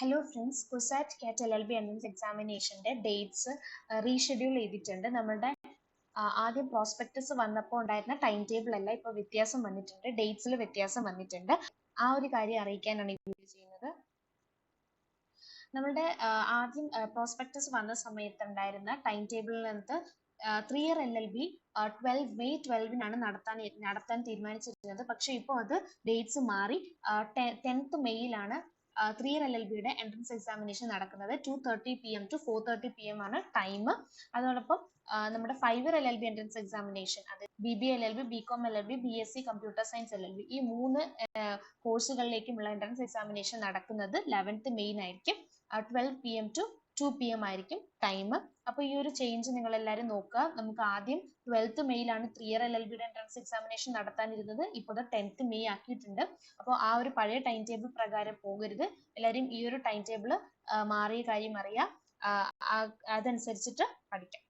Hello friends, CUSAT കാറ്റ് LLB entrance എക്സാമിനേഷന്റെ dates reschedule ചെയ്തിട്ടുണ്ട്. നമ്മളുടെ ആദ്യം പ്രോസ്പെക്ടസ് വന്നപ്പോൾ ഉണ്ടായിരുന്ന ടൈം ടേബിൾ അല്ല, ഇപ്പോൾ വ്യത്യാസം വന്നിട്ടുണ്ട്, ഡേറ്റ്സിൽ വ്യത്യാസം വന്നിട്ടുണ്ട്. ആ ഒരു കാര്യം അറിയിക്കാനാണ് ഈ വീഡിയോ ചെയ്യുന്നത്. നമ്മളുടെ ആദ്യം പ്രോസ്പെക്ടസ് വന്ന സമയത്ത് ഉണ്ടായിരുന്ന ടൈം ടേബിളിൽ നിന്ന് 3 year LLB 12 May 12 നടത്താൻ തീരുമാനിച്ചിരുന്നത്. പക്ഷെ ഇപ്പോൾ അത് ഡേറ്റ്സ് മാറി 10th മെയ്യിലാണ് 3 year LLBയുടെ എൻട്രൻസ് എക്സാമിനേഷൻ നടക്കുന്നത്. 2:30 PM to 4:30 PM ആണ് ടൈം. അതോടൊപ്പം നമ്മുടെ 5 year LLB എൻട്രൻസ് എക്സാമിനേഷൻ, അത് BBA LLB, BCom LLB, BSc computer science LLB, ഈ 3 കോഴ്സുകളിലേക്കുമുള്ള എൻട്രൻസ് എക്സാമിനേഷൻ നടക്കുന്നത് 11th മെയ്യിനായിരിക്കും. 12 PM to 2 PM ആയിരിക്കും ടൈം. അപ്പൊ ഈ ഒരു ചേഞ്ച് നിങ്ങൾ എല്ലാവരും നോക്കുക. നമുക്ക് ആദ്യം 12th മെയ്യിലാണ് 3 year LLBയുടെ എൻട്രൻസ് എക്സാമിനേഷൻ നടത്താനിരുന്നത്. ഇപ്പോൾ 10th മെയ് ആക്കിയിട്ടുണ്ട്. അപ്പോൾ ആ ഒരു പഴയ ടൈം ടേബിൾ പ്രകാരം പോകരുത്. എല്ലാവരും ഈ ഒരു ടൈം ടേബിൾ മാറിയ കാര്യം അറിയാം, അതനുസരിച്ചിട്ട് പഠിക്കാം.